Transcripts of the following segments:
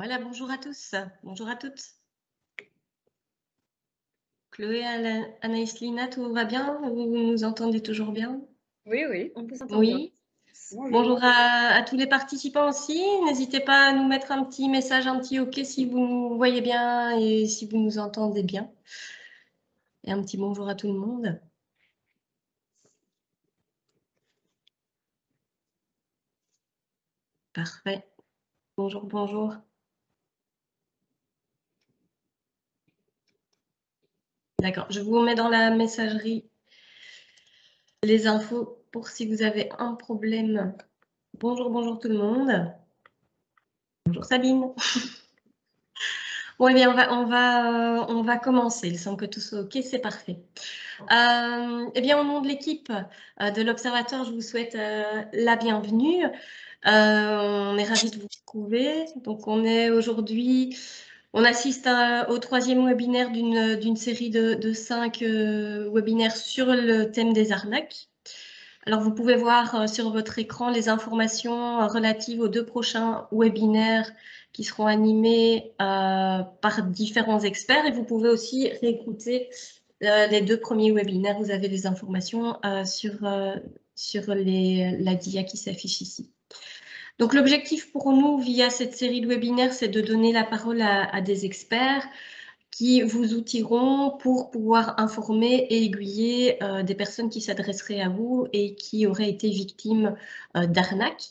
Voilà, bonjour à tous, bonjour à toutes. Chloé, Anaïs, Lina, tout va bien? Vous nous entendez toujours bien? Oui, oui, on peut s'entendre bien. Oui. Bonjour. Bonjour à tous les participants aussi. N'hésitez pas à nous mettre un petit message, un petit OK si vous nous voyez bien et si vous nous entendez bien. Et un petit bonjour à tout le monde. Parfait. Bonjour, bonjour. D'accord, je vous mets dans la messagerie les infos pour si vous avez un problème. Bonjour, bonjour tout le monde. Bonjour Sabine. Bon, eh bien, on va commencer. Il semble que tout soit OK, c'est parfait. Eh bien, au nom de l'équipe de l'Observatoire, je vous souhaite la bienvenue. On est ravis de vous retrouver. Donc, on assiste au troisième webinaire d'une série de 5 webinaires sur le thème des arnaques. Alors, vous pouvez voir sur votre écran les informations relatives aux 2 prochains webinaires qui seront animés par différents experts. Et vous pouvez aussi réécouter les 2 premiers webinaires. Vous avez les informations sur la dia qui s'affiche ici. Donc, l'objectif pour nous, via cette série de webinaires, c'est de donner la parole à des experts qui vous outilleront pour pouvoir informer et aiguiller des personnes qui s'adresseraient à vous et qui auraient été victimes d'arnaques.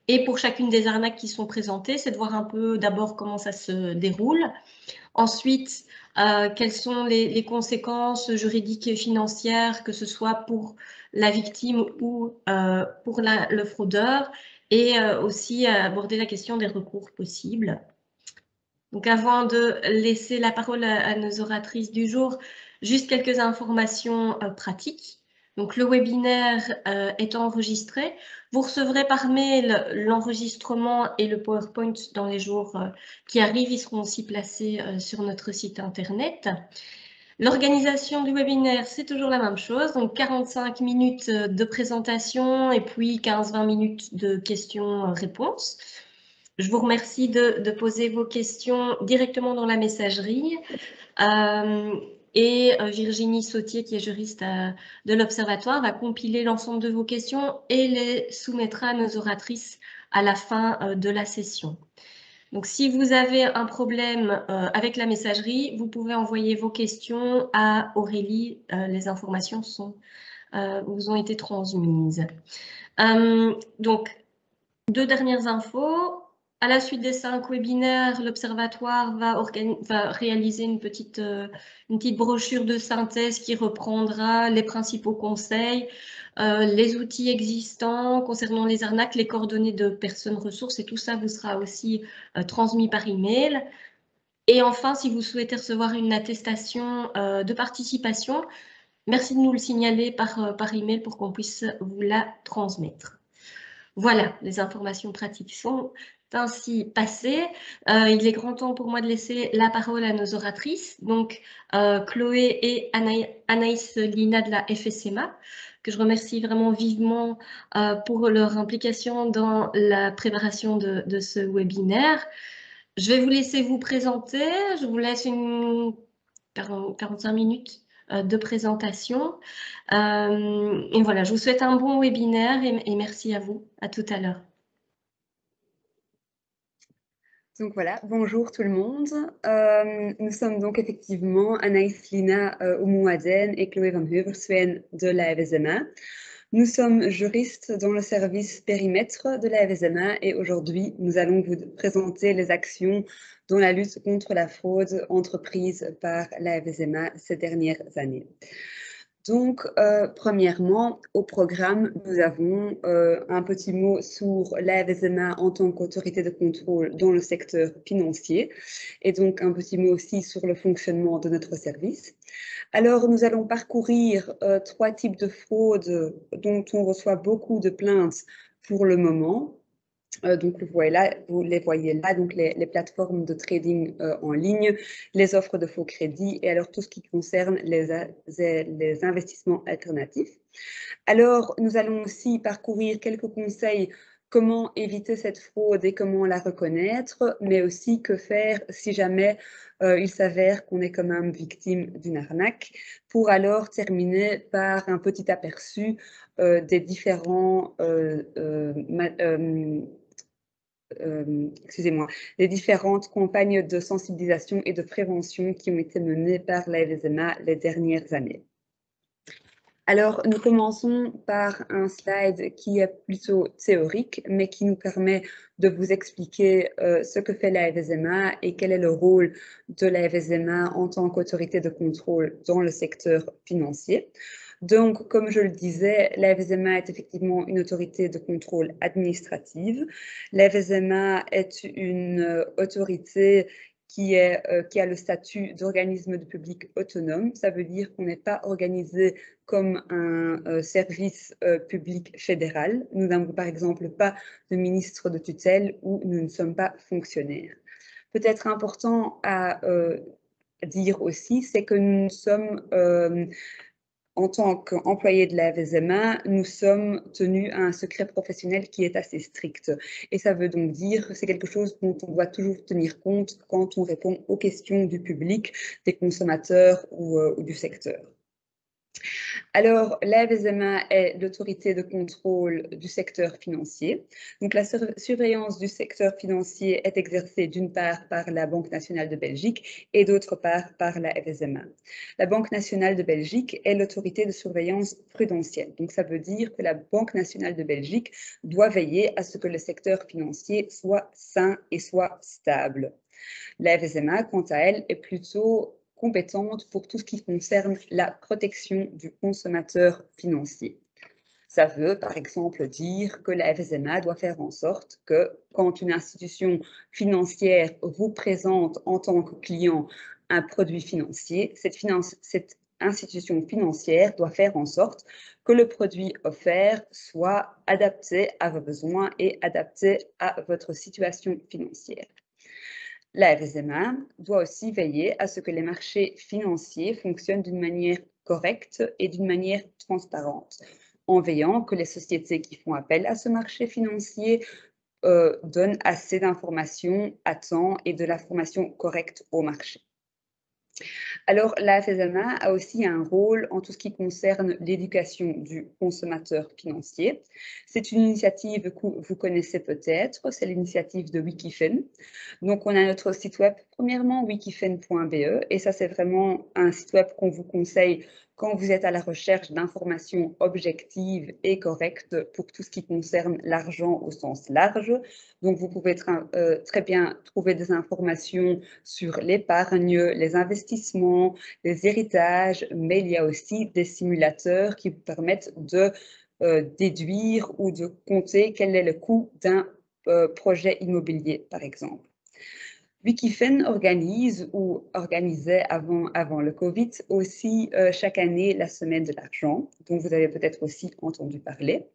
Et pour chacune des arnaques qui sont présentées, c'est de voir un peu d'abord comment ça se déroule. Ensuite, quelles sont les conséquences juridiques et financières, que ce soit pour la victime ou pour le fraudeur, et aussi aborder la question des recours possibles. Donc, avant de laisser la parole à nos oratrices du jour, juste quelques informations pratiques. Donc, le webinaire est enregistré. Vous recevrez par mail l'enregistrement et le PowerPoint dans les jours qui arrivent. Ils seront aussi placés sur notre site Internet. L'organisation du webinaire, c'est toujours la même chose. Donc, 45 minutes de présentation et puis 15-20 minutes de questions-réponses. Je vous remercie de poser vos questions directement dans la messagerie. Virginie Sautier, qui est juriste de l'Observatoire, va compiler l'ensemble de vos questions et les soumettra à nos oratrices à la fin de la session. Donc, si vous avez un problème avec la messagerie, vous pouvez envoyer vos questions à Aurélie. Les informations vous ont été transmises. Donc, 2 dernières infos. À la suite des 5 webinaires, l'Observatoire va réaliser une petite brochure de synthèse qui reprendra les principaux conseils, les outils existants concernant les arnaques, les coordonnées de personnes ressources, et tout ça vous sera aussi transmis par email. Et enfin, si vous souhaitez recevoir une attestation de participation, merci de nous le signaler par email pour qu'on puisse vous la transmettre. Voilà, les informations pratiques sont ainsi passées. Il est grand temps pour moi de laisser la parole à nos oratrices, donc Chloé et Anaïs Lina de la FSMA, que je remercie vraiment vivement pour leur implication dans la préparation de ce webinaire. Je vais vous laisser vous présenter. Je vous laisse 45 minutes de présentation. Et voilà, je vous souhaite un bon webinaire et merci à vous. À tout à l'heure. Donc voilà, bonjour tout le monde. Nous sommes donc effectivement Anaïs Lina Oumouaden et Chloé Van Heuverswijn de la FSMA. Nous sommes juristes dans le service périmètre de la FSMA et aujourd'hui, nous allons vous présenter les actions dans la lutte contre la fraude entreprise par la FSMA ces dernières années. Donc, premièrement, au programme, nous avons un petit mot sur la FSMA en tant qu'autorité de contrôle dans le secteur financier et donc un petit mot aussi sur le fonctionnement de notre service. Alors, nous allons parcourir 3 types de fraudes dont on reçoit beaucoup de plaintes pour le moment. Donc, vous les voyez là, donc les plateformes de trading en ligne, les offres de faux crédits et alors tout ce qui concerne les investissements alternatifs. Alors, nous allons aussi parcourir quelques conseils comment éviter cette fraude et comment la reconnaître, mais aussi que faire si jamais il s'avère qu'on est quand même victime d'une arnaque, pour alors terminer par un petit aperçu des différents excusez-moi, les différentes campagnes de sensibilisation et de prévention qui ont été menées par la FSMA les dernières années. Alors, nous commençons par un slide qui est plutôt théorique, mais qui nous permet de vous expliquer ce que fait la FSMA et quel est le rôle de la FSMA en tant qu'autorité de contrôle dans le secteur financier. Donc, comme je le disais, la FSMA est effectivement une autorité de contrôle administrative. La FSMA est une autorité qui a le statut d'organisme de public autonome. Ça veut dire qu'on n'est pas organisé comme un service public fédéral. Nous n'avons par exemple pas de ministre de tutelle ou nous ne sommes pas fonctionnaires. Peut-être important à dire aussi, c'est que nous sommes en tant qu'employés de la FSMA, nous sommes tenus à un secret professionnel qui est assez strict. Et ça veut donc dire que c'est quelque chose dont on doit toujours tenir compte quand on répond aux questions du public, des consommateurs ou du secteur. Alors, la FSMA est l'autorité de contrôle du secteur financier. Donc, la surveillance du secteur financier est exercée d'une part par la Banque nationale de Belgique et d'autre part par la FSMA. La Banque nationale de Belgique est l'autorité de surveillance prudentielle. Donc, ça veut dire que la Banque nationale de Belgique doit veiller à ce que le secteur financier soit sain et soit stable. La FSMA, quant à elle, est plutôt compétente pour tout ce qui concerne la protection du consommateur financier. Ça veut, par exemple, dire que la FSMA doit faire en sorte que quand une institution financière vous présente en tant que client un produit financier, cette institution financière doit faire en sorte que le produit offert soit adapté à vos besoins et adapté à votre situation financière. La FSMA doit aussi veiller à ce que les marchés financiers fonctionnent d'une manière correcte et d'une manière transparente, en veillant que les sociétés qui font appel à ce marché financier donnent assez d'informations à temps et de l'information correcte au marché. Alors, la FSMA a aussi un rôle en tout ce qui concerne l'éducation du consommateur financier. C'est une initiative que vous connaissez peut-être, c'est l'initiative de Wikifen. Donc, on a notre site web, premièrement, wikifen.be, et ça, c'est vraiment un site web qu'on vous conseille quand vous êtes à la recherche d'informations objectives et correctes pour tout ce qui concerne l'argent au sens large. Donc, vous pouvez très bien trouver des informations sur l'épargne, les investissements, les héritages, mais il y a aussi des simulateurs qui vous permettent de déduire ou de compter quel est le coût d'un projet immobilier, par exemple. Wikifen organise ou organisait avant le Covid aussi chaque année la semaine de l'argent, dont vous avez peut-être aussi entendu parler.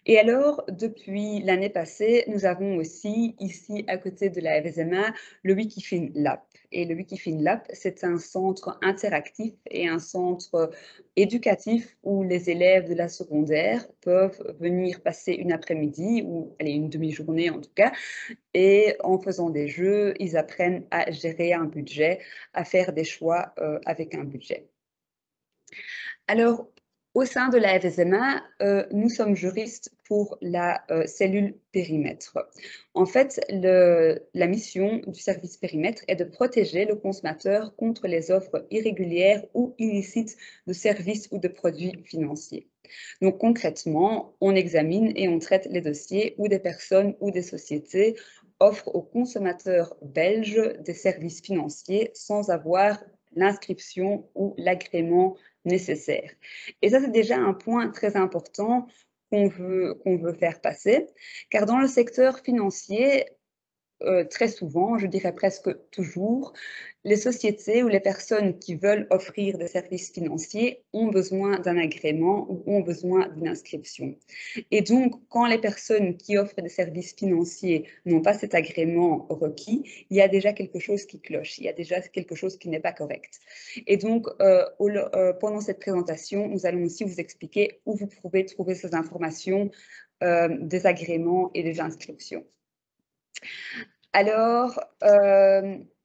Et alors, depuis l'année passée, nous avons aussi ici à côté de la FSMA le Wikifen Lab. Et le Wikifen Lab, c'est un centre interactif et un centre éducatif où les élèves de la secondaire peuvent venir passer une après-midi ou allez, une demi-journée en tout cas. Et en faisant des jeux, ils apprennent à gérer un budget, à faire des choix avec un budget. Alors, au sein de la FSMA, nous sommes juristes pour la cellule périmètre. En fait, la mission du service périmètre est de protéger le consommateur contre les offres irrégulières ou illicites de services ou de produits financiers. Donc concrètement, on examine et on traite les dossiers où des personnes ou des sociétés offrent aux consommateurs belges des services financiers sans avoir l'inscription ou l'agrément nécessaire. Et ça, c'est déjà un point très important qu'on veut faire passer, car dans le secteur financier, très souvent, je dirais presque toujours, les sociétés ou les personnes qui veulent offrir des services financiers ont besoin d'un agrément ou ont besoin d'une inscription. Et donc, quand les personnes qui offrent des services financiers n'ont pas cet agrément requis, il y a déjà quelque chose qui cloche, il y a déjà quelque chose qui n'est pas correct. Et donc, pendant cette présentation, nous allons aussi vous expliquer où vous pouvez trouver ces informations des agréments et des inscriptions. Alors,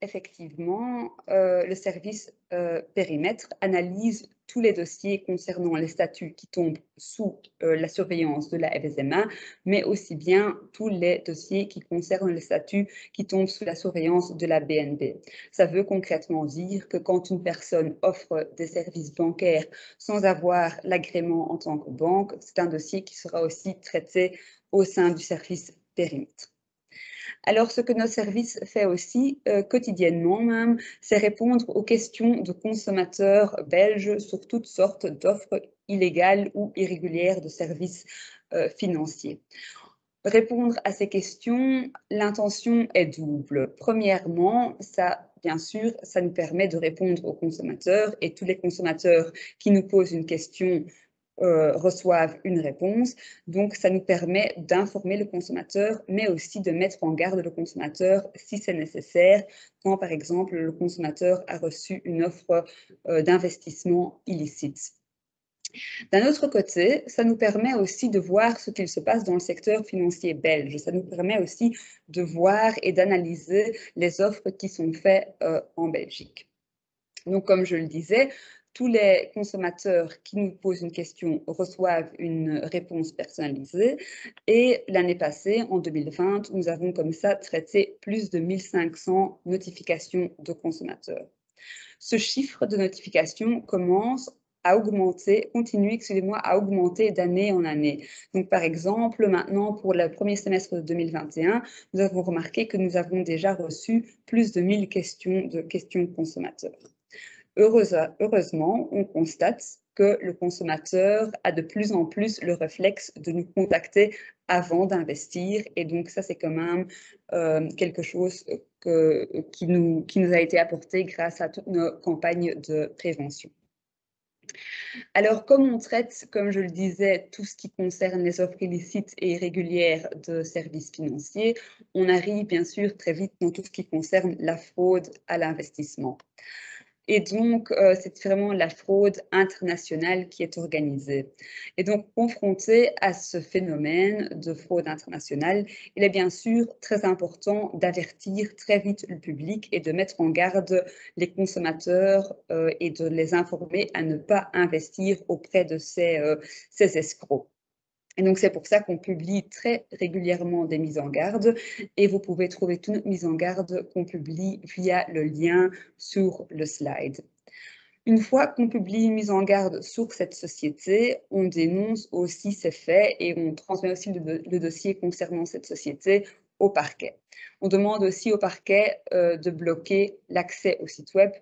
effectivement, le service périmètre analyse tous les dossiers concernant les statuts qui tombent sous la surveillance de la FSMA, mais aussi bien tous les dossiers qui concernent les statuts qui tombent sous la surveillance de la BNB. Ça veut concrètement dire que quand une personne offre des services bancaires sans avoir l'agrément en tant que banque, c'est un dossier qui sera aussi traité au sein du service périmètre. Alors, ce que notre service fait aussi, quotidiennement même, c'est répondre aux questions de consommateurs belges sur toutes sortes d'offres illégales ou irrégulières de services financiers. Répondre à ces questions, l'intention est double. Premièrement, bien sûr, ça nous permet de répondre aux consommateurs et tous les consommateurs qui nous posent une question reçoivent une réponse. Donc, ça nous permet d'informer le consommateur, mais aussi de mettre en garde le consommateur si c'est nécessaire, quand, par exemple, le consommateur a reçu une offre d'investissement illicite. D'un autre côté, ça nous permet aussi de voir ce qu'il se passe dans le secteur financier belge. Ça nous permet aussi de voir et d'analyser les offres qui sont faites en Belgique. Donc, comme je le disais, tous les consommateurs qui nous posent une question reçoivent une réponse personnalisée. Et l'année passée, en 2020, nous avons comme ça traité plus de 1500 notifications de consommateurs. Ce chiffre de notifications continue à augmenter d'année en année. Donc, par exemple, maintenant, pour le premier semestre de 2021, nous avons remarqué que nous avons déjà reçu plus de 1000 questions consommateurs. Heureusement, on constate que le consommateur a de plus en plus le réflexe de nous contacter avant d'investir. Et donc, ça, c'est quand même quelque chose qui nous a été apporté grâce à toutes nos campagnes de prévention. Alors, comme on traite, comme je le disais, tout ce qui concerne les offres illicites et irrégulières de services financiers, on arrive bien sûr très vite dans tout ce qui concerne la fraude à l'investissement. Et donc, c'est vraiment la fraude internationale qui est organisée. Et donc, confronté à ce phénomène de fraude internationale, il est bien sûr très important d'avertir très vite le public et de mettre en garde les consommateurs et de les informer à ne pas investir auprès de ces escrocs. Et donc, c'est pour ça qu'on publie très régulièrement des mises en garde et vous pouvez trouver toutes nos mises en garde qu'on publie via le lien sur le slide. Une fois qu'on publie une mise en garde sur cette société, on dénonce aussi ces faits et on transmet aussi le dossier concernant cette société au parquet. On demande aussi au parquet de bloquer l'accès au site web,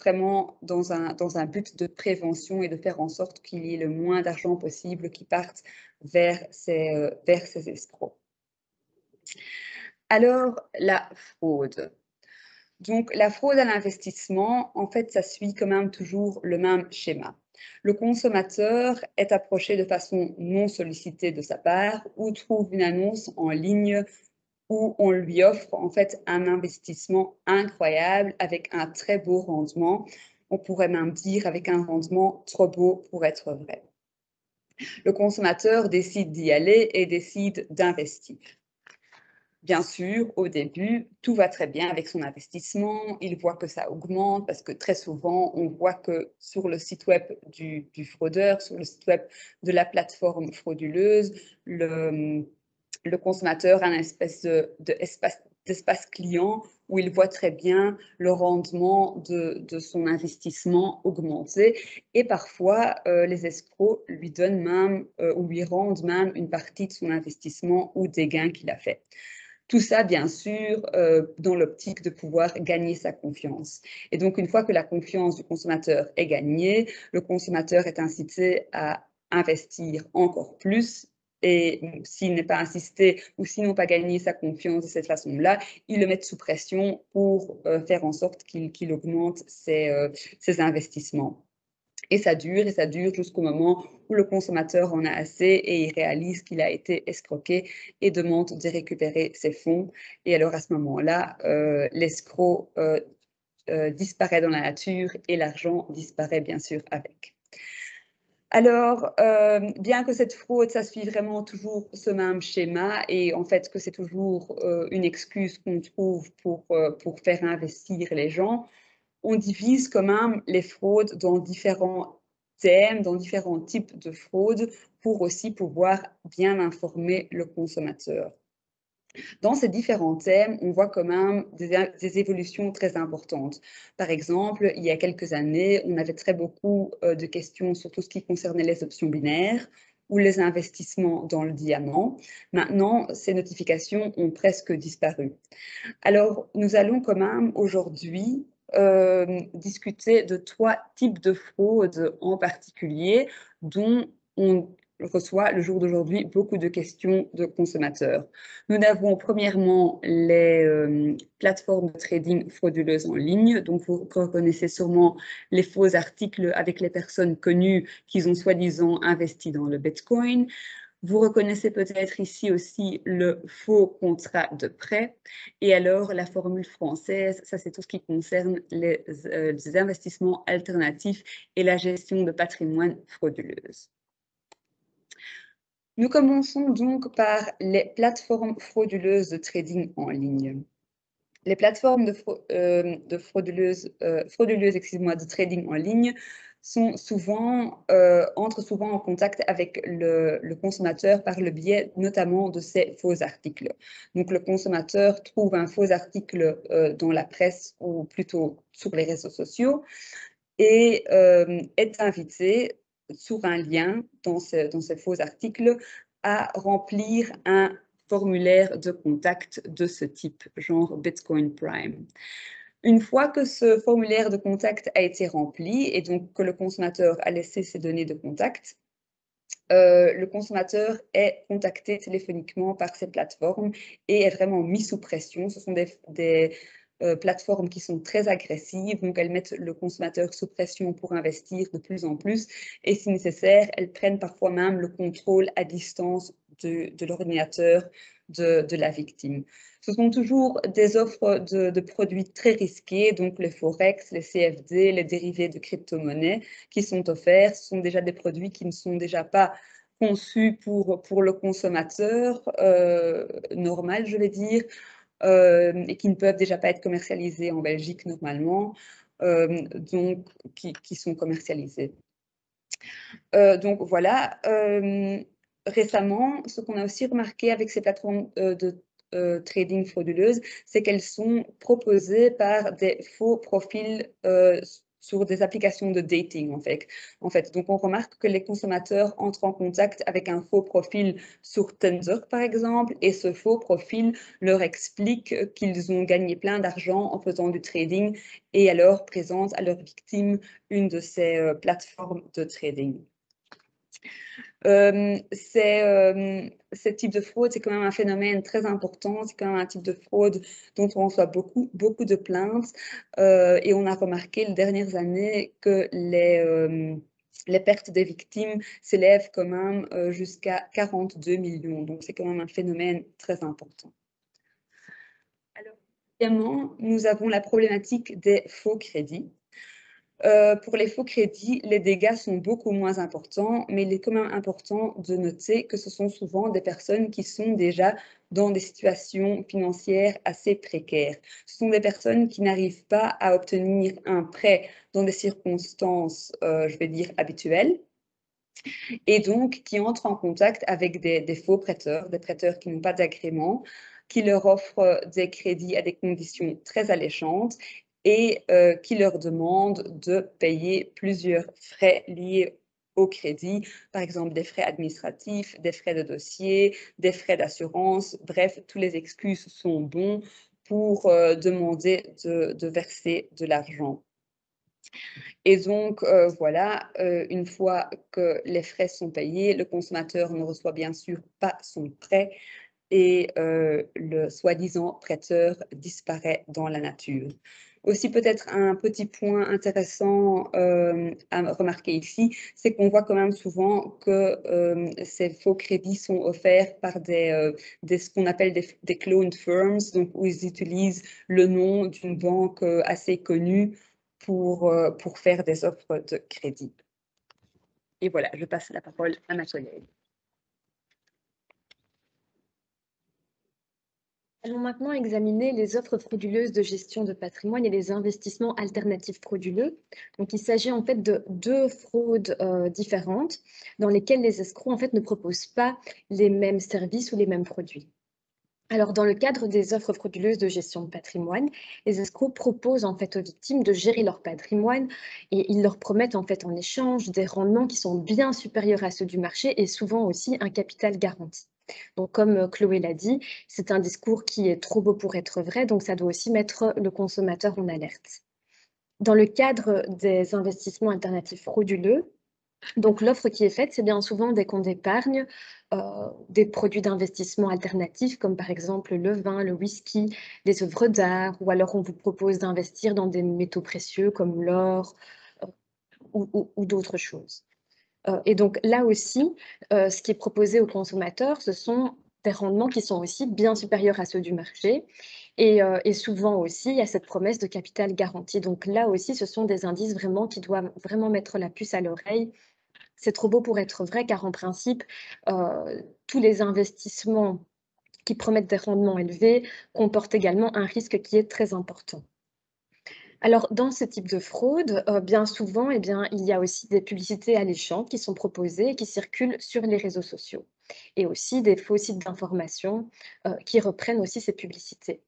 vraiment dans un but de prévention et de faire en sorte qu'il y ait le moins d'argent possible qui parte vers ces escrocs. Alors, la fraude. Donc, la fraude à l'investissement, en fait, ça suit quand même toujours le même schéma. Le consommateur est approché de façon non sollicitée de sa part ou trouve une annonce en ligne où on lui offre en fait un investissement incroyable avec un très beau rendement. On pourrait même dire avec un rendement trop beau pour être vrai. Le consommateur décide d'y aller et décide d'investir. Bien sûr, au début, tout va très bien avec son investissement. Il voit que ça augmente parce que très souvent, on voit que sur le site web du fraudeur, sur le site web de la plateforme frauduleuse, le consommateur a une espèce d'espace client où il voit très bien le rendement de son investissement augmenter. Et parfois, les escrocs lui donnent même ou lui rendent même une partie de son investissement ou des gains qu'il a fait. Tout ça, bien sûr, dans l'optique de pouvoir gagner sa confiance. Et donc, une fois que la confiance du consommateur est gagnée, le consommateur est incité à investir encore plus. Et s'il n'est pas insisté ou s'ils n'ont pas gagné sa confiance de cette façon-là, ils le mettent sous pression pour faire en sorte qu'il augmente ses investissements. Et ça dure jusqu'au moment où le consommateur en a assez et il réalise qu'il a été escroqué et demande de récupérer ses fonds. Et alors à ce moment-là, l'escroc disparaît dans la nature et l'argent disparaît bien sûr avec. Alors, bien que cette fraude, ça suit vraiment toujours ce même schéma et en fait que c'est toujours une excuse qu'on trouve pour faire investir les gens, on divise quand même les fraudes dans différents thèmes, dans différents types de fraudes pour aussi pouvoir bien informer le consommateur. Dans ces différents thèmes, on voit quand même des évolutions très importantes. Par exemple, il y a quelques années, on avait très beaucoup de questions sur tout ce qui concernait les options binaires ou les investissements dans le diamant. Maintenant, ces notifications ont presque disparu. Alors, nous allons quand même aujourd'hui discuter de 3 types de fraudes en particulier dont on reçoit le jour d'aujourd'hui beaucoup de questions de consommateurs. Nous avons premièrement les plateformes de trading frauduleuses en ligne. Donc, vous reconnaissez sûrement les faux articles avec les personnes connues qui ont soi-disant investi dans le Bitcoin. Vous reconnaissez peut-être ici aussi le faux contrat de prêt. Et alors, la formule française, ça c'est tout ce qui concerne les investissements alternatifs et la gestion de patrimoine frauduleuse. Nous commençons donc par les plateformes frauduleuses de trading en ligne. Les plateformes frauduleuses de trading en ligne sont entrent souvent en contact avec le consommateur par le biais notamment de ces faux articles. Donc le consommateur trouve un faux article dans la presse ou plutôt sur les réseaux sociaux et est invité sur un lien dans ces faux articles à remplir un formulaire de contact de ce type, genre Bitcoin Prime. Une fois que ce formulaire de contact a été rempli et donc que le consommateur a laissé ses données de contact, le consommateur est contacté téléphoniquement par ces plateformes et est vraiment mis sous pression. Ce sont des plateformes qui sont très agressives, donc elles mettent le consommateur sous pression pour investir de plus en plus et si nécessaire, elles prennent parfois même le contrôle à distance de l'ordinateur de la victime. Ce sont toujours des offres de produits très risqués, donc les forex, les CFD, les dérivés de crypto-monnaies qui sont offerts. Ce sont déjà des produits qui ne sont déjà pas conçus pour le consommateur normal, je vais dire, et qui ne peuvent déjà pas être commercialisés en Belgique normalement, donc qui sont commercialisés. Donc voilà, récemment, ce qu'on a aussi remarqué avec ces plateformes de trading frauduleuses, c'est qu'elles sont proposées par des faux profils sur des applications de dating, en fait. Donc, on remarque que les consommateurs entrent en contact avec un faux profil sur Tinder, par exemple, et ce faux profil leur explique qu'ils ont gagné plein d'argent en faisant du trading et alors présente à leur victime une de ces plateformes de trading. Ce type de fraude, c'est quand même un phénomène très important, c'est quand même un type de fraude dont on reçoit beaucoup de plaintes et on a remarqué les dernières années que les pertes des victimes s'élèvent quand même jusqu'à 42 millions, donc c'est quand même un phénomène très important. Alors, évidemment, nous avons la problématique des faux crédits. Pour les faux crédits, les dégâts sont beaucoup moins importants, mais il est quand même important de noter que ce sont souvent des personnes qui sont déjà dans des situations financières assez précaires. Ce sont des personnes qui n'arrivent pas à obtenir un prêt dans des circonstances, je vais dire, habituelles, et donc qui entrent en contact avec des faux prêteurs, des prêteurs qui n'ont pas d'agrément, qui leur offrent des crédits à des conditions très alléchantes et qui leur demandent de payer plusieurs frais liés au crédit, par exemple des frais administratifs, des frais de dossier, des frais d'assurance, bref, toutes les excuses sont bons pour demander de verser de l'argent. Et donc, voilà, une fois que les frais sont payés, le consommateur ne reçoit bien sûr pas son prêt et le soi-disant prêteur disparaît dans la nature. Aussi, peut-être un petit point intéressant à remarquer ici, c'est qu'on voit quand même souvent que ces faux crédits sont offerts par ce qu'on appelle des cloned firms, donc où ils utilisent le nom d'une banque assez connue pour faire des offres de crédit. Et voilà, je passe la parole à ma collègue. Allons maintenant examiner les offres frauduleuses de gestion de patrimoine et les investissements alternatifs frauduleux. Donc, il s'agit en fait de deux fraudes différentes dans lesquelles les escrocs en fait ne proposent pas les mêmes services ou les mêmes produits. Alors, dans le cadre des offres frauduleuses de gestion de patrimoine, les escrocs proposent en fait aux victimes de gérer leur patrimoine et ils leur promettent en fait en échange des rendements qui sont bien supérieurs à ceux du marché et souvent aussi un capital garanti. Donc, comme Chloé l'a dit, c'est un discours qui est trop beau pour être vrai, donc ça doit aussi mettre le consommateur en alerte. Dans le cadre des investissements alternatifs frauduleux, donc l'offre qui est faite, c'est bien souvent des comptes d'épargne, des produits d'investissement alternatifs comme par exemple le vin, le whisky, des œuvres d'art, ou alors on vous propose d'investir dans des métaux précieux comme l'or ou d'autres choses. Et donc là aussi, ce qui est proposé aux consommateurs, ce sont des rendements qui sont aussi bien supérieurs à ceux du marché. Et souvent aussi, il y a cette promesse de capital garanti. Donc là aussi, ce sont des indices vraiment qui doivent vraiment mettre la puce à l'oreille. C'est trop beau pour être vrai, car en principe, tous les investissements qui promettent des rendements élevés comportent également un risque qui est très important. Alors, dans ce type de fraude, bien souvent, eh bien, il y a aussi des publicités alléchantes qui sont proposées et qui circulent sur les réseaux sociaux et aussi des faux sites d'information, qui reprennent aussi ces publicités.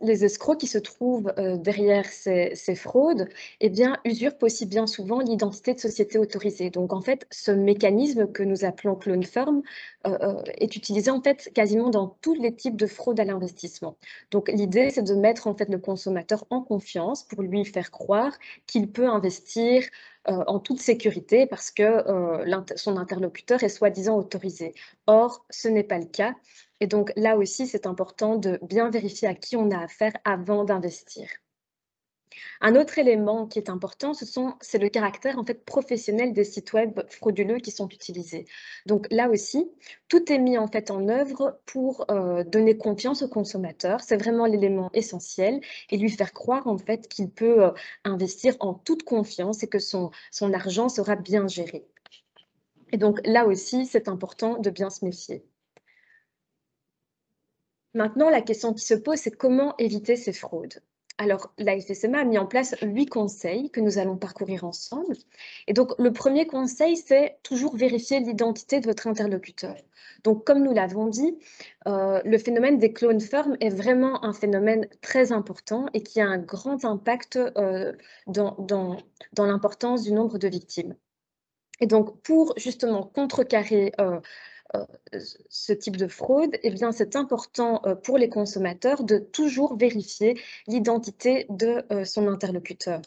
Les escrocs qui se trouvent, derrière ces fraudes, eh bien, usurpent aussi bien souvent l'identité de société autorisée. Donc en fait, ce mécanisme que nous appelons clone firm, est utilisé en fait quasiment dans tous les types de fraude à l'investissement. Donc l'idée, c'est de mettre en fait le consommateur en confiance pour lui faire croire qu'il peut investir, en toute sécurité parce que, son interlocuteur est soi-disant autorisé. Or, ce n'est pas le cas. Et donc là aussi, c'est important de bien vérifier à qui on a affaire avant d'investir. Un autre élément qui est important, c'est le caractère en fait professionnel des sites web frauduleux qui sont utilisés. Donc là aussi, tout est mis en fait en œuvre pour donner confiance au consommateur. C'est vraiment l'élément essentiel et lui faire croire en fait qu'il peut investir en toute confiance et que son argent sera bien géré. Et donc là aussi, c'est important de bien se méfier. Maintenant, la question qui se pose, c'est comment éviter ces fraudes? Alors, la FSMA a mis en place 8 conseils que nous allons parcourir ensemble. Et donc, le premier conseil, c'est toujours vérifier l'identité de votre interlocuteur. Donc, comme nous l'avons dit, le phénomène des clones firms est vraiment un phénomène très important et qui a un grand impact dans l'importance du nombre de victimes. Et donc, pour justement contrecarrer ce type de fraude, eh bien, c'est important pour les consommateurs de toujours vérifier l'identité de son interlocuteur.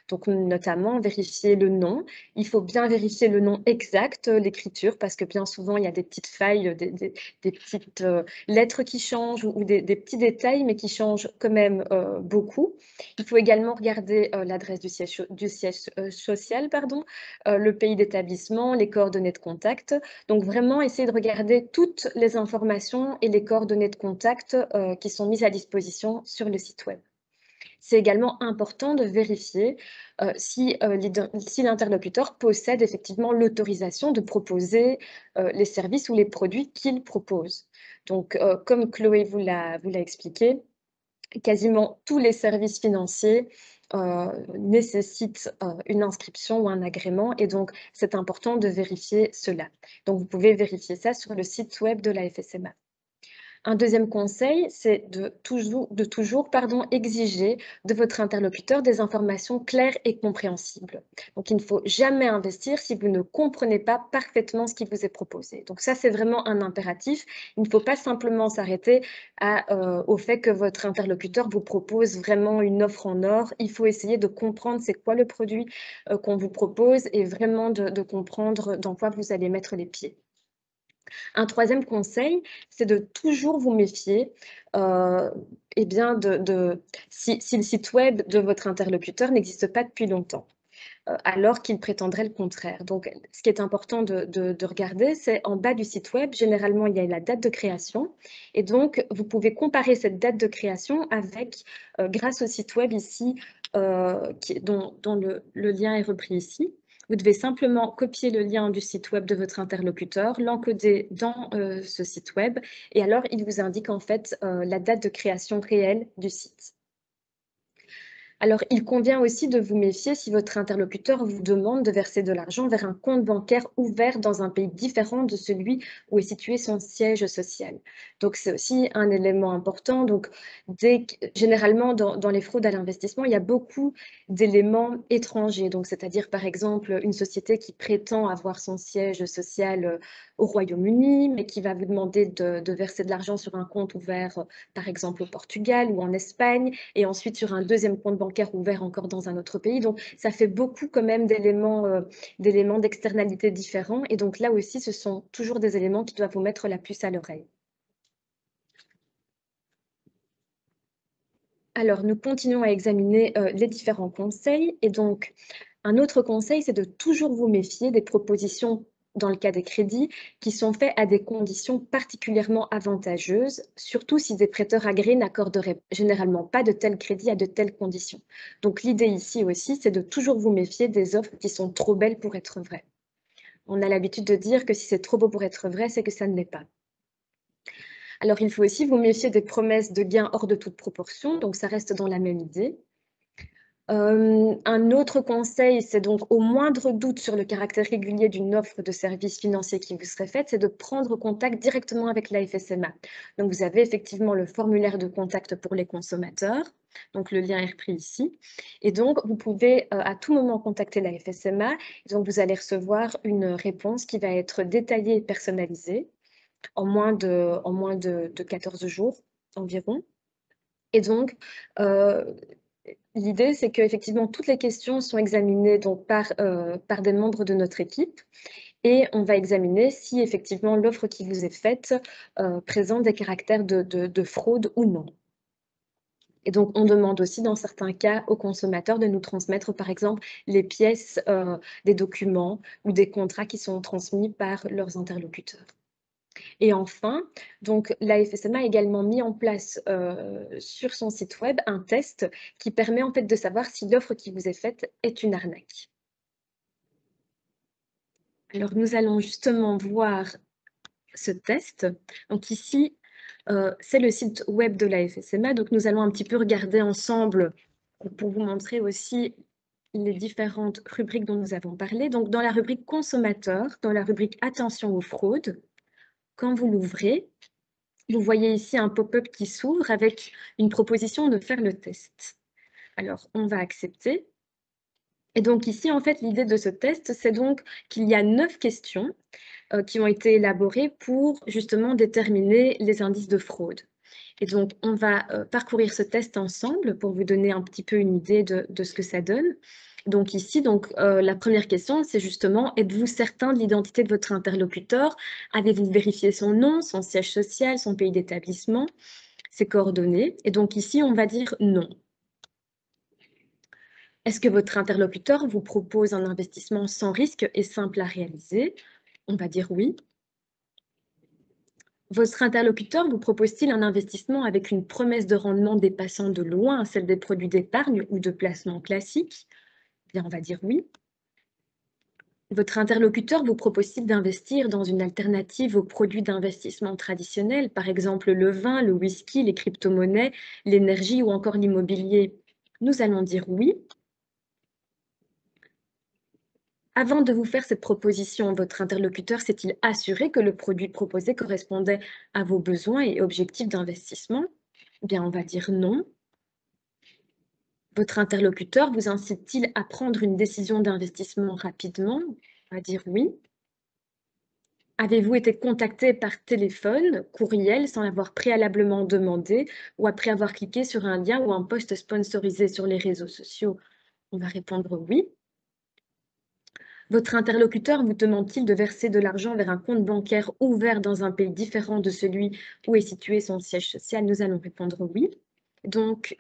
Donc, notamment, vérifier le nom. Il faut bien vérifier le nom exact, l'écriture, parce que bien souvent, il y a des petites failles, des petites lettres qui changent ou des petits détails, mais qui changent quand même beaucoup. Il faut également regarder l'adresse du siège social, pardon, le pays d'établissement, les coordonnées de contact. Donc, vraiment, essayer de regarder toutes les informations et les coordonnées de contact qui sont mises à disposition sur le site web. C'est également important de vérifier si l'interlocuteur possède effectivement l'autorisation de proposer les services ou les produits qu'il propose. Donc, comme Chloé vous l'a expliqué, quasiment tous les services financiers nécessitent une inscription ou un agrément et donc c'est important de vérifier cela. Donc, vous pouvez vérifier ça sur le site web de la FSMA. Un deuxième conseil, c'est de toujours exiger de votre interlocuteur des informations claires et compréhensibles. Donc, il ne faut jamais investir si vous ne comprenez pas parfaitement ce qui vous est proposé. Donc ça, c'est vraiment un impératif. Il ne faut pas simplement s'arrêter au fait que votre interlocuteur vous propose vraiment une offre en or. Il faut essayer de comprendre c'est quoi le produit qu'on vous propose et vraiment de comprendre dans quoi vous allez mettre les pieds. Un troisième conseil, c'est de toujours vous méfier eh bien si le site web de votre interlocuteur n'existe pas depuis longtemps, alors qu'il prétendrait le contraire. Donc, ce qui est important de regarder, c'est en bas du site web, généralement, il y a la date de création. Et donc, vous pouvez comparer cette date de création avec, grâce au site web ici, dont le lien est repris ici. Vous devez simplement copier le lien du site web de votre interlocuteur, l'encoder dans ce site web, et alors il vous indique en fait la date de création réelle du site. Alors, il convient aussi de vous méfier si votre interlocuteur vous demande de verser de l'argent vers un compte bancaire ouvert dans un pays différent de celui où est situé son siège social. Donc, c'est aussi un élément important. Donc, généralement, dans les fraudes à l'investissement, il y a beaucoup d'éléments étrangers. Donc, c'est-à-dire, par exemple, une société qui prétend avoir son siège social au Royaume-Uni, mais qui va vous demander de verser de l'argent sur un compte ouvert, par exemple, au Portugal ou en Espagne, et ensuite sur un deuxième compte bancaire ouvert encore dans un autre pays. Donc, ça fait beaucoup quand même d'éléments d'externalités différents. Et donc, là aussi, ce sont toujours des éléments qui doivent vous mettre la puce à l'oreille. Alors, nous continuons à examiner les différents conseils. Et donc, un autre conseil, c'est de toujours vous méfier des propositions dans le cas des crédits, qui sont faits à des conditions particulièrement avantageuses, surtout si des prêteurs agréés n'accorderaient généralement pas de tels crédits à de telles conditions. Donc l'idée ici aussi, c'est de toujours vous méfier des offres qui sont trop belles pour être vraies. On a l'habitude de dire que si c'est trop beau pour être vrai, c'est que ça ne l'est pas. Alors il faut aussi vous méfier des promesses de gains hors de toute proportion, donc ça reste dans la même idée. Un autre conseil, c'est donc au moindre doute sur le caractère régulier d'une offre de service financier qui vous serait faite, c'est de prendre contact directement avec la FSMA. Donc vous avez effectivement le formulaire de contact pour les consommateurs, donc le lien est repris ici. Et donc vous pouvez à tout moment contacter la FSMA, donc vous allez recevoir une réponse qui va être détaillée et personnalisée en moins de 14 jours environ. Et donc, l'idée, c'est qu'effectivement, toutes les questions sont examinées donc, par des membres de notre équipe et on va examiner si effectivement l'offre qui vous est faite présente des caractères de fraude ou non. Et donc, on demande aussi dans certains cas aux consommateurs de nous transmettre, par exemple, les pièces des documents ou des contrats qui sont transmis par leurs interlocuteurs. Et enfin, donc, la FSMA a également mis en place sur son site web un test qui permet en fait de savoir si l'offre qui vous est faite est une arnaque. Alors, nous allons justement voir ce test. Donc ici, c'est le site web de la FSMA. Donc, nous allons un petit peu regarder ensemble pour vous montrer aussi les différentes rubriques dont nous avons parlé. Donc, dans la rubrique consommateur, dans la rubrique attention aux fraudes, quand vous l'ouvrez, vous voyez ici un pop-up qui s'ouvre avec une proposition de faire le test. Alors, on va accepter. Et donc ici, en fait, l'idée de ce test, c'est donc qu'il y a 9 questions qui ont été élaborées pour justement déterminer les indices de fraude. Et donc, on va parcourir ce test ensemble pour vous donner un petit peu une idée de ce que ça donne. Donc ici, la première question, c'est justement, êtes-vous certain de l'identité de votre interlocuteur? Avez-vous vérifié son nom, son siège social, son pays d'établissement, ses coordonnées? Et donc ici, on va dire non. Est-ce que votre interlocuteur vous propose un investissement sans risque et simple à réaliser? On va dire oui. Votre interlocuteur vous propose-t-il un investissement avec une promesse de rendement dépassant de loin celle des produits d'épargne ou de placement classiques? Bien, on va dire oui. Votre interlocuteur vous propose-t-il d'investir dans une alternative aux produits d'investissement traditionnels, par exemple le vin, le whisky, les crypto-monnaies, l'énergie ou encore l'immobilier? Nous allons dire oui. Avant de vous faire cette proposition, votre interlocuteur s'est-il assuré que le produit proposé correspondait à vos besoins et objectifs d'investissement? Bien, on va dire non. Votre interlocuteur vous incite-t-il à prendre une décision d'investissement rapidement? On va dire oui. Avez-vous été contacté par téléphone, courriel, sans l'avoir préalablement demandé ou après avoir cliqué sur un lien ou un post sponsorisé sur les réseaux sociaux? On va répondre oui. Votre interlocuteur vous demande-t-il de verser de l'argent vers un compte bancaire ouvert dans un pays différent de celui où est situé son siège social? Nous allons répondre oui. Donc,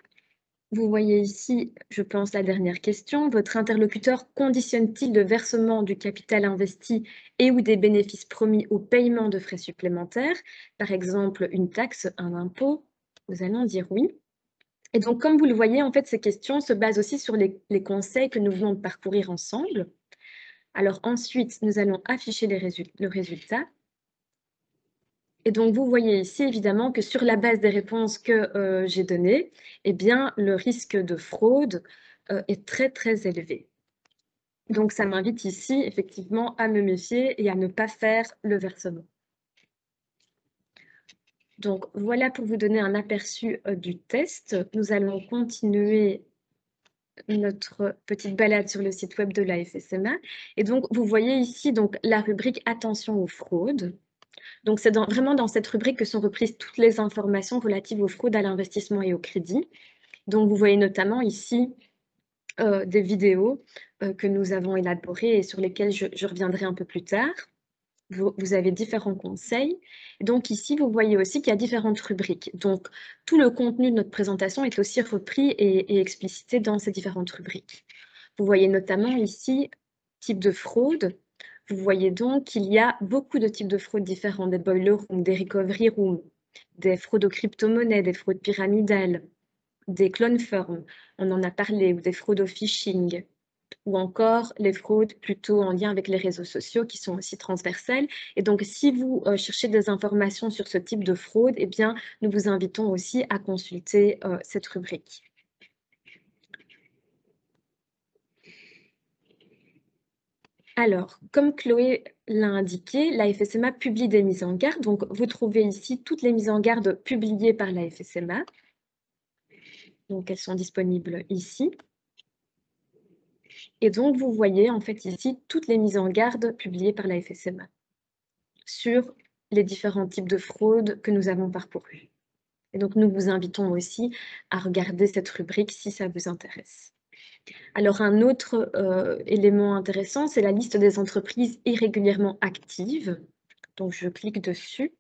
vous voyez ici, je pense, la dernière question. Votre interlocuteur conditionne-t-il le versement du capital investi et ou des bénéfices promis au paiement de frais supplémentaires, par exemple une taxe, un impôt? Nous allons dire oui. Et donc, comme vous le voyez, en fait, ces questions se basent aussi sur les conseils que nous venons de parcourir ensemble. Alors ensuite, nous allons afficher le résultat. Et donc, vous voyez ici, évidemment, que sur la base des réponses que j'ai données, eh bien, le risque de fraude est très, très élevé. Donc, ça m'invite ici, effectivement, à me méfier et à ne pas faire le versement. Donc, voilà pour vous donner un aperçu du test. Nous allons continuer notre petite balade sur le site web de la FSMA. Et donc, vous voyez ici donc, la rubrique « Attention aux fraudes ». Donc, c'est vraiment dans cette rubrique que sont reprises toutes les informations relatives aux fraudes à l'investissement et au crédit. Donc, vous voyez notamment ici des vidéos que nous avons élaborées et sur lesquelles je reviendrai un peu plus tard. Vous avez différents conseils. Donc ici, vous voyez aussi qu'il y a différentes rubriques. Donc, tout le contenu de notre présentation est aussi repris et explicité dans ces différentes rubriques. Vous voyez notamment ici, type de fraude. Vous voyez donc qu'il y a beaucoup de types de fraudes différents, des boiler rooms, des recovery rooms, des fraudes aux crypto-monnaies, des fraudes pyramidales, des clone firms, on en a parlé, ou des fraudes au phishing, ou encore les fraudes plutôt en lien avec les réseaux sociaux qui sont aussi transversales. Et donc, si vous cherchez des informations sur ce type de fraude, eh bien, nous vous invitons aussi à consulter cette rubrique. Alors, comme Chloé l'a indiqué, la FSMA publie des mises en garde. Donc, vous trouvez ici toutes les mises en garde publiées par la FSMA. Donc, elles sont disponibles ici. Et donc, vous voyez en fait ici toutes les mises en garde publiées par la FSMA sur les différents types de fraudes que nous avons parcourus. Et donc, nous vous invitons aussi à regarder cette rubrique si ça vous intéresse. Alors, un autre élément intéressant, c'est la liste des entreprises irrégulièrement actives. Donc, je clique dessus.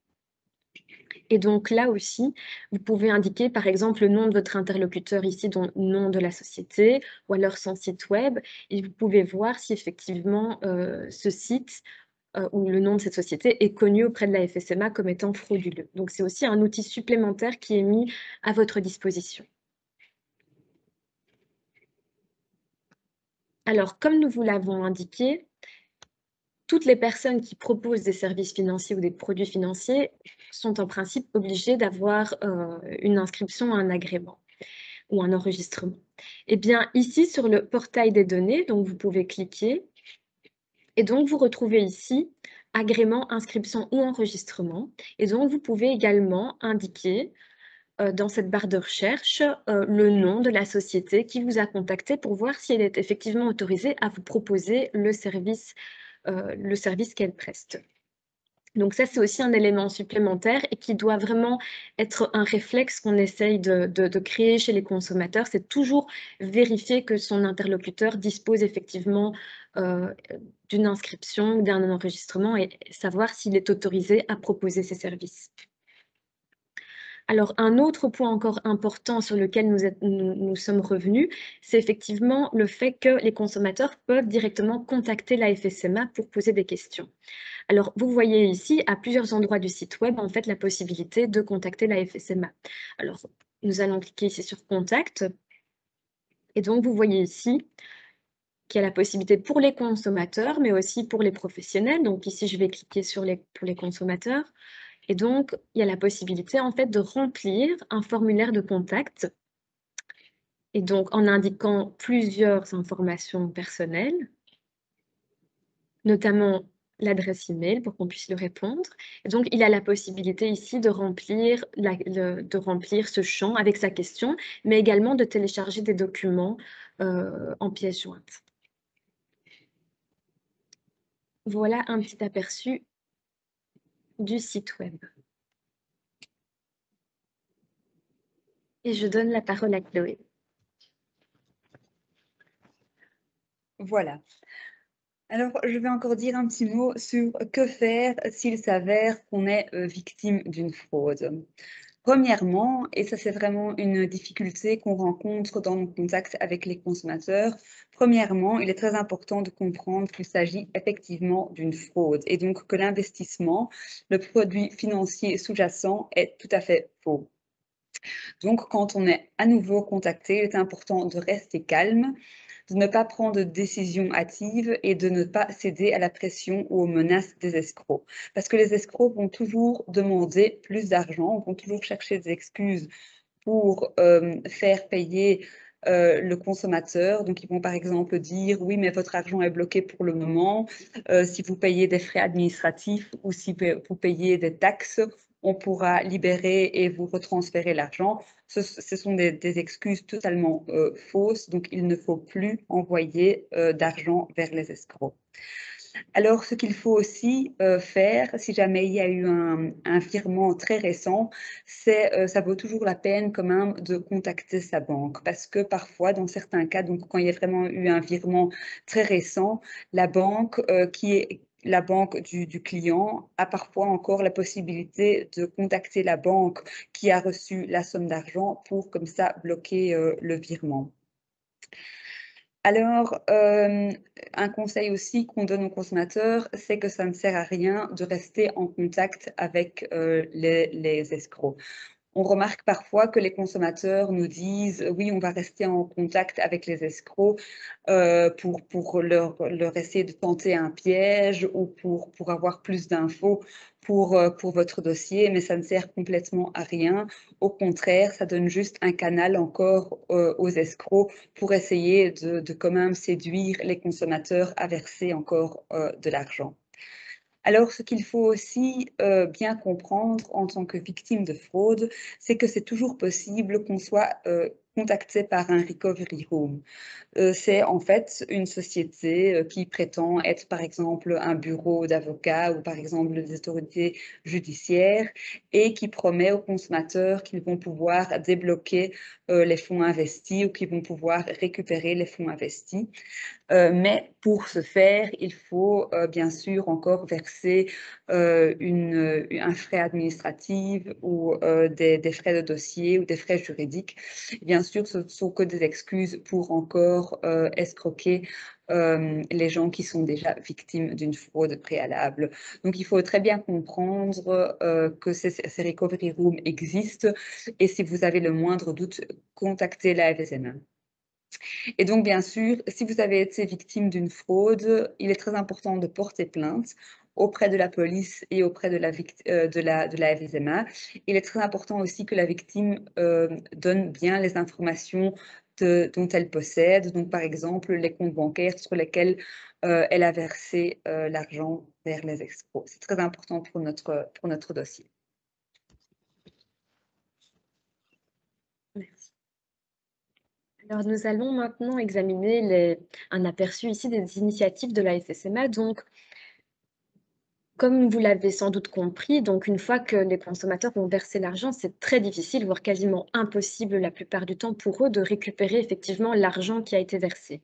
Et donc là aussi, vous pouvez indiquer par exemple le nom de votre interlocuteur ici, dont le nom de la société, ou alors son site web, et vous pouvez voir si effectivement ce site ou le nom de cette société est connu auprès de la FSMA comme étant frauduleux. Donc c'est aussi un outil supplémentaire qui est mis à votre disposition. Alors, comme nous vous l'avons indiqué, toutes les personnes qui proposent des services financiers ou des produits financiers sont en principe obligées d'avoir une inscription à un agrément ou un enregistrement. Eh bien, ici, sur le portail des données, donc vous pouvez cliquer et donc vous retrouvez ici agrément, inscription ou enregistrement. Et donc, vous pouvez également indiquer dans cette barre de recherche le nom de la société qui vous a contacté pour voir si elle est effectivement autorisée à vous proposer le service qu'elle preste. Donc ça, c'est aussi un élément supplémentaire et qui doit vraiment être un réflexe qu'on essaye de créer chez les consommateurs. C'est toujours vérifier que son interlocuteur dispose effectivement d'une inscription ou d'un enregistrement et savoir s'il est autorisé à proposer ces services. Alors, un autre point encore important sur lequel nous sommes revenus, c'est effectivement le fait que les consommateurs peuvent directement contacter la FSMA pour poser des questions. Alors, vous voyez ici, à plusieurs endroits du site web, en fait, la possibilité de contacter la FSMA. Alors, nous allons cliquer ici sur « Contact ». Et donc, vous voyez ici qu'il y a la possibilité pour les consommateurs, mais aussi pour les professionnels. Donc, ici, je vais cliquer pour les consommateurs. Et donc, il y a la possibilité, en fait, de remplir un formulaire de contact. Et donc, en indiquant plusieurs informations personnelles, notamment l'adresse email pour qu'on puisse lui répondre. Et donc, il a la possibilité ici de remplir ce champ avec sa question, mais également de télécharger des documents en pièces jointes. Voilà un petit aperçu du site web. Et je donne la parole à Chloé. Voilà. Alors, je vais encore dire un petit mot sur que faire s'il s'avère qu'on est victime d'une fraude. Premièrement, et ça c'est vraiment une difficulté qu'on rencontre dans nos contacts avec les consommateurs, premièrement, il est très important de comprendre qu'il s'agit effectivement d'une fraude et donc que l'investissement, le produit financier sous-jacent est tout à fait faux. Donc, quand on est à nouveau contacté, il est important de rester calme, de ne pas prendre de décision hâtive et de ne pas céder à la pression ou aux menaces des escrocs. Parce que les escrocs vont toujours demander plus d'argent, vont toujours chercher des excuses pour faire payer le consommateur. Donc, ils vont par exemple dire, oui, mais votre argent est bloqué pour le moment. Si vous payez des frais administratifs ou si vous payez des taxes, on pourra libérer et vous retransférer l'argent. Ce sont des excuses totalement fausses. Donc, il ne faut plus envoyer d'argent vers les escrocs. Alors, ce qu'il faut aussi faire, si jamais il y a eu un virement très récent, ça vaut toujours la peine quand même de contacter sa banque parce que parfois, dans certains cas, donc quand il y a vraiment eu un virement très récent, la banque qui est la banque du client a parfois encore la possibilité de contacter la banque qui a reçu la somme d'argent pour comme ça bloquer le virement. Alors, un conseil aussi qu'on donne aux consommateurs, c'est que ça ne sert à rien de rester en contact avec les escrocs. On remarque parfois que les consommateurs nous disent oui, on va rester en contact avec les escrocs pour leur essayer de tenter un piège ou pour avoir plus d'infos pour votre dossier, mais ça ne sert complètement à rien. Au contraire, ça donne juste un canal encore aux escrocs pour essayer de quand même séduire les consommateurs à verser encore de l'argent. Alors, ce qu'il faut aussi bien comprendre en tant que victime de fraude, c'est que c'est toujours possible qu'on soit contacté par un recovery room. C'est en fait une société qui prétend être par exemple un bureau d'avocats ou par exemple des autorités judiciaires et qui promet aux consommateurs qu'ils vont pouvoir débloquer les fonds investis ou qu'ils vont pouvoir récupérer les fonds investis. Mais pour ce faire, il faut bien sûr encore verser un frais administratif ou des frais de dossier ou des frais juridiques. Bien sûr, ce ne sont que des excuses pour encore escroquer les gens qui sont déjà victimes d'une fraude préalable. Donc, il faut très bien comprendre que ces recovery rooms existent et si vous avez le moindre doute, contactez la FSMA. Et donc, bien sûr, si vous avez été victime d'une fraude, il est très important de porter plainte auprès de la police et auprès de la FSMA. Il est très important aussi que la victime donne bien les informations dont elle possède, donc par exemple les comptes bancaires sur lesquels elle a versé l'argent vers les escrocs. C'est très important pour notre dossier. Merci. Alors, nous allons maintenant examiner un aperçu ici des initiatives de la FSMA. Donc, comme vous l'avez sans doute compris, donc une fois que les consommateurs ont versé l'argent, c'est très difficile, voire quasiment impossible la plupart du temps pour eux de récupérer effectivement l'argent qui a été versé.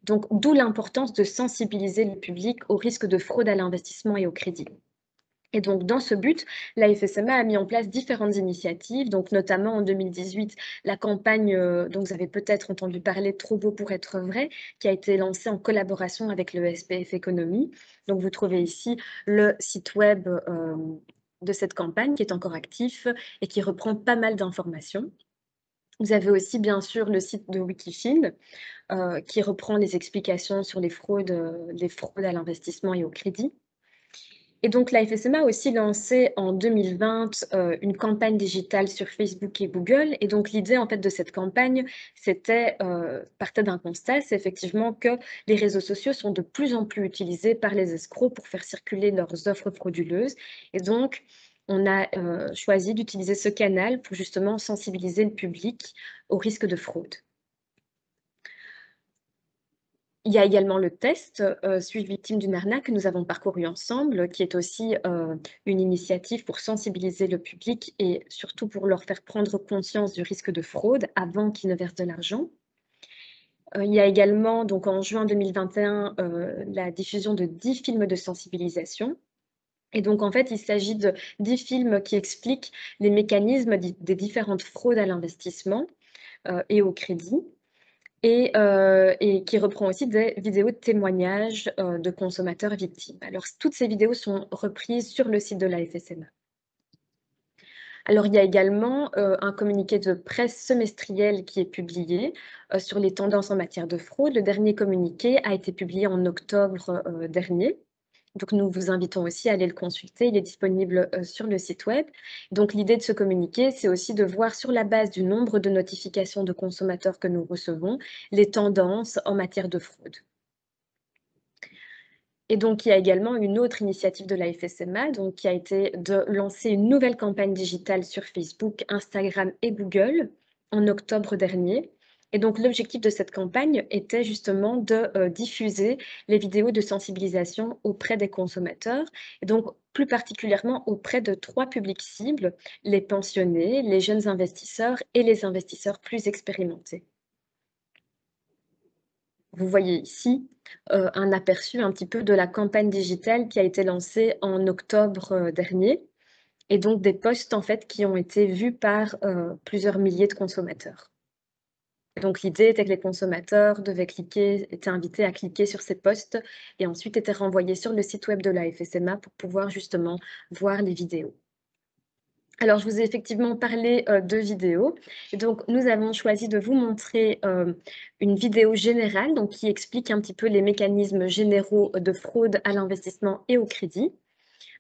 Donc, d'où l'importance de sensibiliser le public au risque de fraude à l'investissement et au crédit. Et donc, dans ce but, la FSMA a mis en place différentes initiatives, donc notamment en 2018, la campagne dont vous avez peut-être entendu parler, Trop beau pour être vrai, qui a été lancée en collaboration avec le SPF Économie. Donc, vous trouvez ici le site web de cette campagne qui est encore actif et qui reprend pas mal d'informations. Vous avez aussi, bien sûr, le site de Wikifin qui reprend les explications sur les fraudes à l'investissement et au crédit. Et donc, la FSMA a aussi lancé en 2020 une campagne digitale sur Facebook et Google. Et donc, l'idée en fait de cette campagne, partait d'un constat, c'est effectivement que les réseaux sociaux sont de plus en plus utilisés par les escrocs pour faire circuler leurs offres frauduleuses. Et donc, on a choisi d'utiliser ce canal pour justement sensibiliser le public au risque de fraude. Il y a également le test Suis-je victime d'une arnaque que nous avons parcouru ensemble, qui est aussi une initiative pour sensibiliser le public et surtout pour leur faire prendre conscience du risque de fraude avant qu'ils ne versent de l'argent. Il y a également, donc en juin 2021, la diffusion de 10 films de sensibilisation. Et donc, en fait, il s'agit de 10 films qui expliquent les mécanismes des différentes fraudes à l'investissement et au crédit. Et qui reprend aussi des vidéos de témoignages de consommateurs victimes. Alors, toutes ces vidéos sont reprises sur le site de la FSMA. Alors, il y a également un communiqué de presse semestriel qui est publié sur les tendances en matière de fraude. Le dernier communiqué a été publié en octobre dernier. Donc, nous vous invitons aussi à aller le consulter. Il est disponible sur le site web. Donc, l'idée de ce communiqué, c'est aussi de voir sur la base du nombre de notifications de consommateurs que nous recevons, les tendances en matière de fraude. Et donc, il y a également une autre initiative de la FSMA, donc, qui a été de lancer une nouvelle campagne digitale sur Facebook, Instagram et Google en octobre dernier. Et donc, l'objectif de cette campagne était justement de diffuser les vidéos de sensibilisation auprès des consommateurs, et donc plus particulièrement auprès de 3 publics cibles, les pensionnés, les jeunes investisseurs et les investisseurs plus expérimentés. Vous voyez ici un aperçu un petit peu de la campagne digitale qui a été lancée en octobre dernier, et donc des posts en fait qui ont été vus par plusieurs milliers de consommateurs. Donc l'idée était que les consommateurs étaient invités à cliquer sur ces posts et ensuite étaient renvoyés sur le site web de la FSMA pour pouvoir justement voir les vidéos. Alors, je vous ai effectivement parlé de vidéos. Et donc, nous avons choisi de vous montrer une vidéo générale donc, qui explique un petit peu les mécanismes généraux de fraude à l'investissement et au crédit.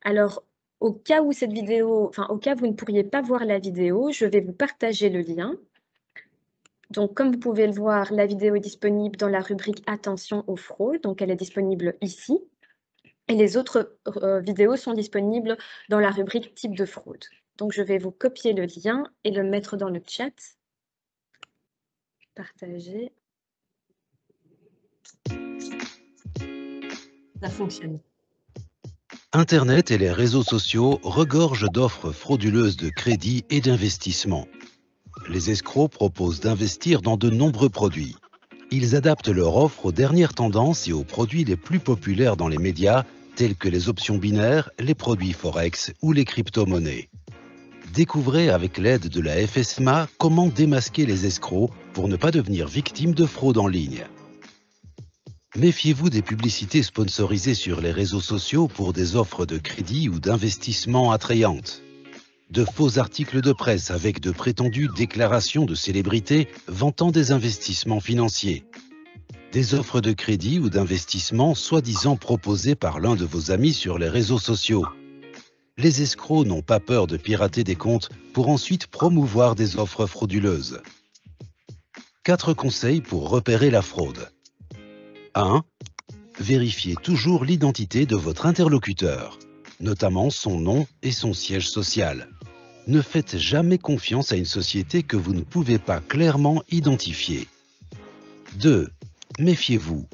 Alors, au cas où cette vidéo, enfin, au cas où vous ne pourriez pas voir la vidéo, je vais vous partager le lien. Donc, comme vous pouvez le voir, la vidéo est disponible dans la rubrique Attention aux fraudes. Donc, elle est disponible ici. Et les autres vidéos sont disponibles dans la rubrique Type de fraude. Donc, je vais vous copier le lien et le mettre dans le chat. Partager. Ça fonctionne. Internet et les réseaux sociaux regorgent d'offres frauduleuses de crédit et d'investissement. Les escrocs proposent d'investir dans de nombreux produits. Ils adaptent leur offre aux dernières tendances et aux produits les plus populaires dans les médias, tels que les options binaires, les produits forex ou les crypto-monnaies. Découvrez avec l'aide de la FSMA comment démasquer les escrocs pour ne pas devenir victime de fraude en ligne. Méfiez-vous des publicités sponsorisées sur les réseaux sociaux pour des offres de crédit ou d'investissement attrayantes. De faux articles de presse avec de prétendues déclarations de célébrités vantant des investissements financiers. Des offres de crédit ou d'investissement soi-disant proposées par l'un de vos amis sur les réseaux sociaux. Les escrocs n'ont pas peur de pirater des comptes pour ensuite promouvoir des offres frauduleuses. 4 conseils pour repérer la fraude. 1. Vérifiez toujours l'identité de votre interlocuteur, notamment son nom et son siège social. Ne faites jamais confiance à une société que vous ne pouvez pas clairement identifier. 2. Méfiez-vous.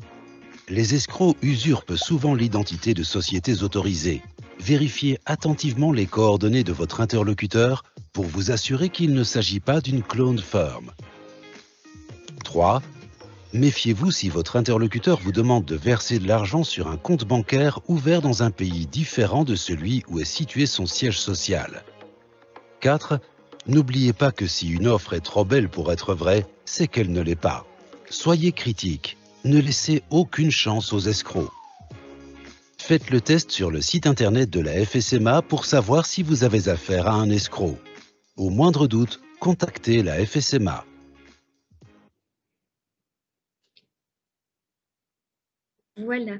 Les escrocs usurpent souvent l'identité de sociétés autorisées. Vérifiez attentivement les coordonnées de votre interlocuteur pour vous assurer qu'il ne s'agit pas d'une clone firm. 3. Méfiez-vous si votre interlocuteur vous demande de verser de l'argent sur un compte bancaire ouvert dans un pays différent de celui où est situé son siège social. 4. N'oubliez pas que si une offre est trop belle pour être vraie, c'est qu'elle ne l'est pas. Soyez critique, ne laissez aucune chance aux escrocs. Faites le test sur le site internet de la FSMA pour savoir si vous avez affaire à un escroc. Au moindre doute, contactez la FSMA. Voilà.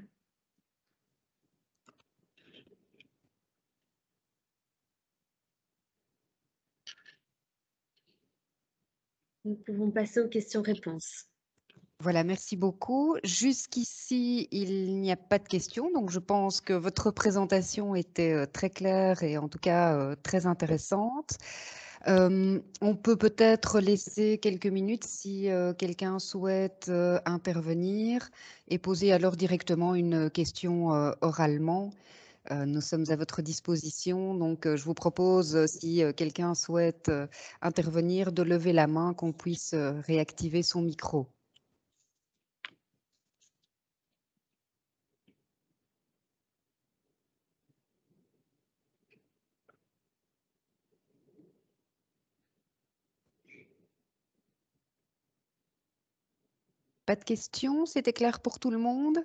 Nous pouvons passer aux questions-réponses. Voilà, merci beaucoup. Jusqu'ici, il n'y a pas de questions, donc je pense que votre présentation était très claire et en tout cas très intéressante. On peut peut-être laisser quelques minutes si quelqu'un souhaite intervenir et poser alors directement une question oralement. Nous sommes à votre disposition, donc je vous propose, si quelqu'un souhaite intervenir, de lever la main, qu'on puisse réactiver son micro. Pas de questions? C'était clair pour tout le monde?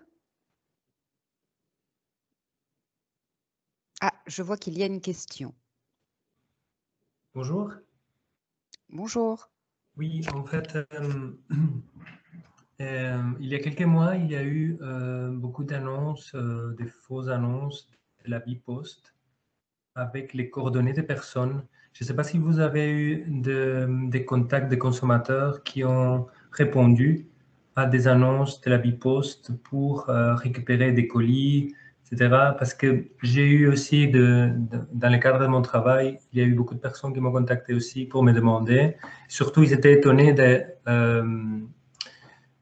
Ah, je vois qu'il y a une question. Bonjour. Bonjour. Oui, en fait, il y a quelques mois, il y a eu beaucoup d'annonces, des fausses annonces de la Bipost avec les coordonnées des personnes. Je ne sais pas si vous avez eu des contacts de consommateurs qui ont répondu à des annonces de la Bipost pour récupérer des colis, etc. Parce que j'ai eu aussi, dans le cadre de mon travail, il y a eu beaucoup de personnes qui m'ont contacté aussi pour me demander. Surtout, ils étaient étonnés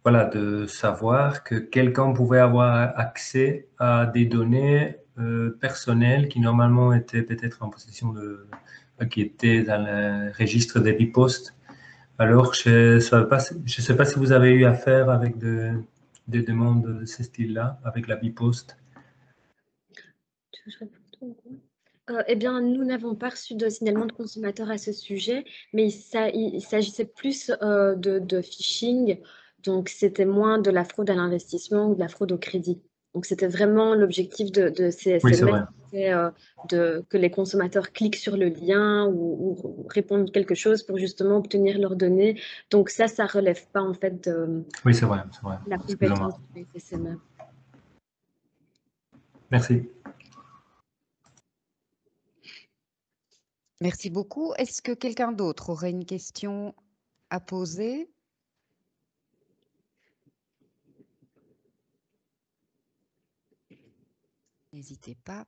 voilà, de savoir que quelqu'un pouvait avoir accès à des données personnelles qui normalement étaient peut-être en possession qui étaient dans le registre des Bipost. Alors, je ne sais pas si vous avez eu affaire avec des demandes de ce style-là, avec la Bipost. Eh bien, nous n'avons pas reçu de signalement de consommateurs à ce sujet, mais il s'agissait plus de phishing, donc c'était moins de la fraude à l'investissement ou de la fraude au crédit. Donc c'était vraiment l'objectif de ces Oui, c'est SMS, vrai. c'était, que les consommateurs cliquent sur le lien ou répondent quelque chose pour justement obtenir leurs données. Donc ça relève pas en fait de Oui, c'est vrai, c'est vrai. la Excusez-moi. compétence du FSMA. Merci. Merci beaucoup. Est-ce que quelqu'un d'autre aurait une question à poser? N'hésitez pas.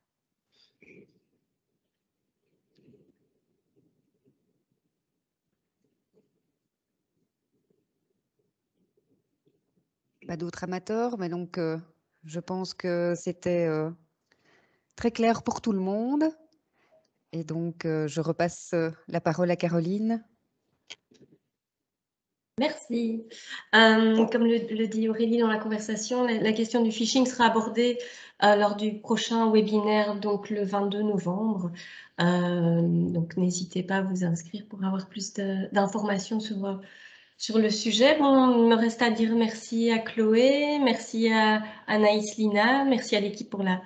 Pas d'autres amateurs, mais donc je pense que c'était très clair pour tout le monde. Et donc je repasse la parole à Caroline. Merci. Comme le dit Aurélie dans la conversation, la question du phishing sera abordée lors du prochain webinaire, donc le 22 novembre. Donc n'hésitez pas à vous inscrire pour avoir plus d'informations sur le sujet. Bon, il me reste à dire merci à Chloé, merci à Anaïs Lina, merci à l'équipe pour la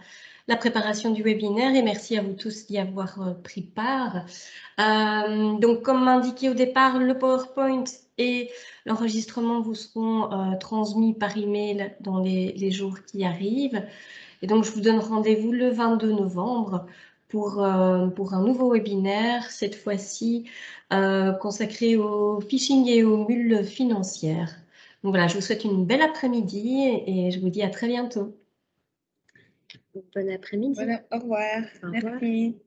préparation du webinaire et merci à vous tous d'y avoir pris part. Donc, comme indiqué au départ, le PowerPoint et l'enregistrement vous seront transmis par email dans les jours qui arrivent. Et donc, je vous donne rendez-vous le 22 novembre pour un nouveau webinaire, cette fois-ci consacré au phishing et aux mules financières. Donc voilà, je vous souhaite une belle après-midi et je vous dis à très bientôt. Bon après-midi. Voilà, au revoir. Au revoir. Merci.